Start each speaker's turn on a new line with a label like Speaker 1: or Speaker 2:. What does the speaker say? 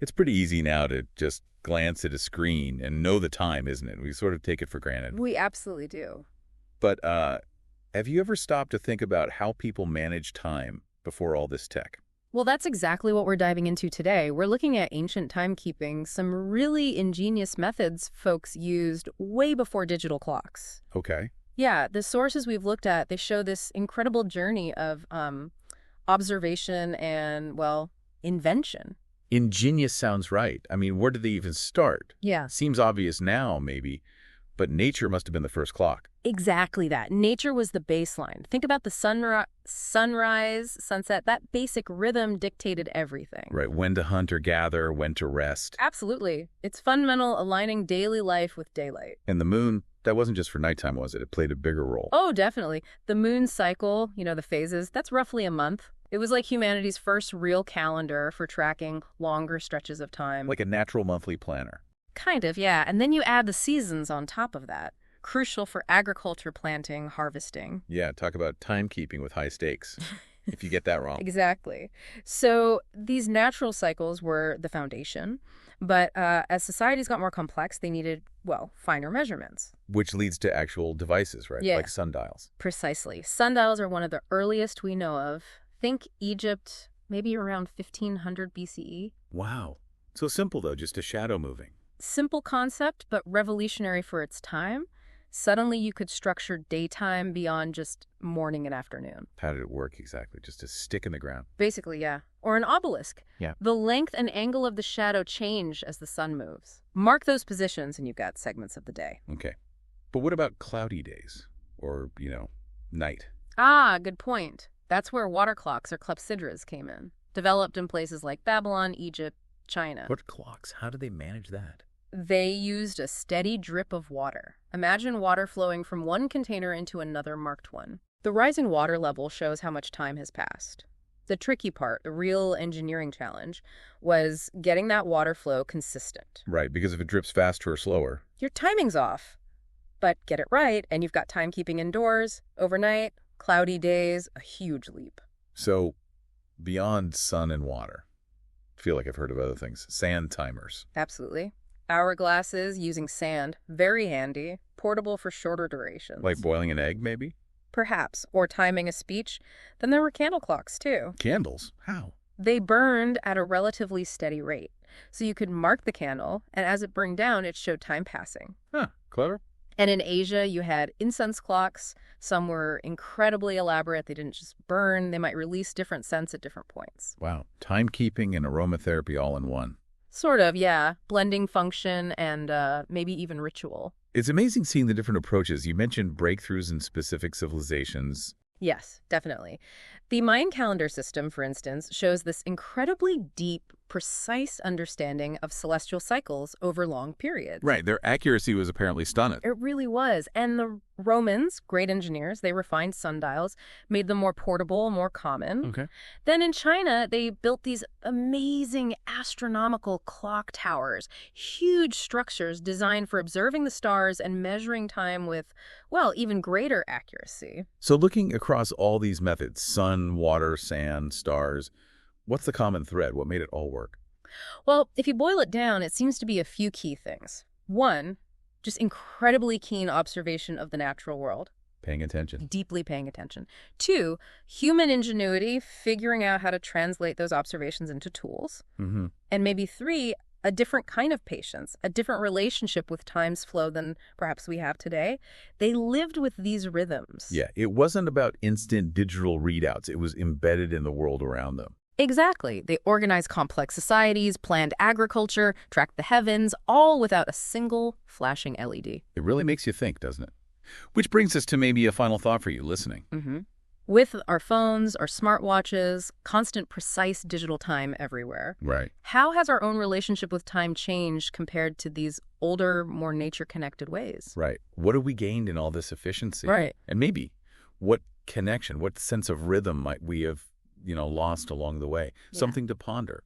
Speaker 1: It's pretty easy now to just glance at a screen and know the time, isn't it? We sort of take it for granted.
Speaker 2: We absolutely do.
Speaker 1: But have you ever stopped to think about how people manage time before all this tech?
Speaker 2: Well, that's exactly what we're diving into today. We're looking at ancient timekeeping, some really ingenious methods folks used way before digital clocks.
Speaker 1: Okay.
Speaker 2: Yeah, the sources we've looked at, they show this incredible journey of observation and, well, invention.
Speaker 1: Ingenious sounds right. I mean, where did they even start?
Speaker 2: Yeah.
Speaker 1: Seems obvious now, maybe, but nature must have been the first clock.
Speaker 2: Exactly that. Nature was the baseline. Think about the sunrise, sunset. That basic rhythm dictated everything.
Speaker 1: Right, when to hunt or gather, when to rest.
Speaker 2: Absolutely. It's fundamental, aligning daily life with daylight.
Speaker 1: And the moon, that wasn't just for nighttime, was it? It played a bigger role.
Speaker 2: Oh, definitely. The moon cycle, the phases, that's roughly a month. It was like humanity's first real calendar for tracking longer stretches of time.
Speaker 1: Like a natural monthly planner.
Speaker 2: Kind of, yeah. And then you add the seasons on top of that. Crucial for agriculture, planting, harvesting.
Speaker 1: Yeah, talk about timekeeping with high stakes, if you get that wrong.
Speaker 2: Exactly. So these natural cycles were the foundation, but as societies got more complex, they needed, well, finer measurements.
Speaker 1: Which leads to actual devices, right?
Speaker 2: Yeah.
Speaker 1: Like sundials.
Speaker 2: Precisely. Sundials are one of the earliest we know of. Think Egypt, maybe around 1500 BCE.
Speaker 1: Wow. So simple, though, just a shadow moving.
Speaker 2: Simple concept, but revolutionary for its time. Suddenly you could structure daytime beyond just morning and afternoon.
Speaker 1: How did it work exactly? Just a stick in the ground?
Speaker 2: Basically, yeah. Or an obelisk.
Speaker 1: Yeah.
Speaker 2: The length and angle of the shadow change as the sun moves. Mark those positions and you've got segments of the day.
Speaker 1: Okay. But what about cloudy days? Or, night?
Speaker 2: Ah, good point. That's where water clocks or clepsydras came in. Developed in places like Babylon, Egypt, China.
Speaker 1: What clocks? How do they manage that?
Speaker 2: They used a steady drip of water. Imagine water flowing from one container into another marked one. The rise in water level shows how much time has passed. The tricky part, the real engineering challenge, was getting that water flow consistent.
Speaker 1: Right, because if it drips faster or slower.
Speaker 2: Your timing's off. But get it right, and you've got timekeeping indoors, overnight, cloudy days, a huge leap.
Speaker 1: So, beyond sun and water, I feel like I've heard of other things. Sand timers.
Speaker 2: Absolutely. Hourglasses using sand, very handy, portable for shorter durations.
Speaker 1: Like boiling an egg, maybe?
Speaker 2: Perhaps, or timing a speech. Then there were candle clocks, too.
Speaker 1: Candles? How?
Speaker 2: They burned at a relatively steady rate, so you could mark the candle, and as it burned down, it showed time passing.
Speaker 1: Huh, clever.
Speaker 2: And in Asia, you had incense clocks. Some were incredibly elaborate. They didn't just burn. They might release different scents at different points.
Speaker 1: Wow, timekeeping and aromatherapy all in one.
Speaker 2: Sort of, yeah. Blending function and maybe even ritual.
Speaker 1: It's amazing seeing the different approaches. You mentioned breakthroughs in specific civilizations.
Speaker 2: Yes, definitely. The Mayan calendar system, for instance, shows this incredibly deep, precise understanding of celestial cycles over long periods.
Speaker 1: Right, their accuracy was apparently stunning.
Speaker 2: It really was. And the Romans, great engineers, they refined sundials, made them more portable, more common.
Speaker 1: Okay.
Speaker 2: Then in China, they built these amazing astronomical clock towers, huge structures designed for observing the stars and measuring time with, well, even greater accuracy.
Speaker 1: So looking across all these methods, sun, water, sand, stars, what's the common thread? What made it all work?
Speaker 2: Well, if you boil it down, it seems to be a few key things. One, just incredibly keen observation of the natural world.
Speaker 1: Paying attention.
Speaker 2: Deeply paying attention. Two, human ingenuity, figuring out how to translate those observations into tools.
Speaker 1: Mm-hmm.
Speaker 2: And maybe three, a different kind of patience, a different relationship with time's flow than perhaps we have today. They lived with these rhythms.
Speaker 1: Yeah, it wasn't about instant digital readouts. It was embedded in the world around them.
Speaker 2: Exactly. They organized complex societies, planned agriculture, tracked the heavens, all without a single flashing LED.
Speaker 1: It really makes you think, doesn't it? Which brings us to maybe a final thought for you listening.
Speaker 2: Mm-hmm. With our phones, our smartwatches, constant precise digital time everywhere.
Speaker 1: Right.
Speaker 2: How has our own relationship with time changed compared to these older, more nature-connected ways?
Speaker 1: Right. What have we gained in all this efficiency?
Speaker 2: Right.
Speaker 1: And maybe what connection, what sense of rhythm might we have, lost along the way?
Speaker 2: Yeah.
Speaker 1: Something to ponder.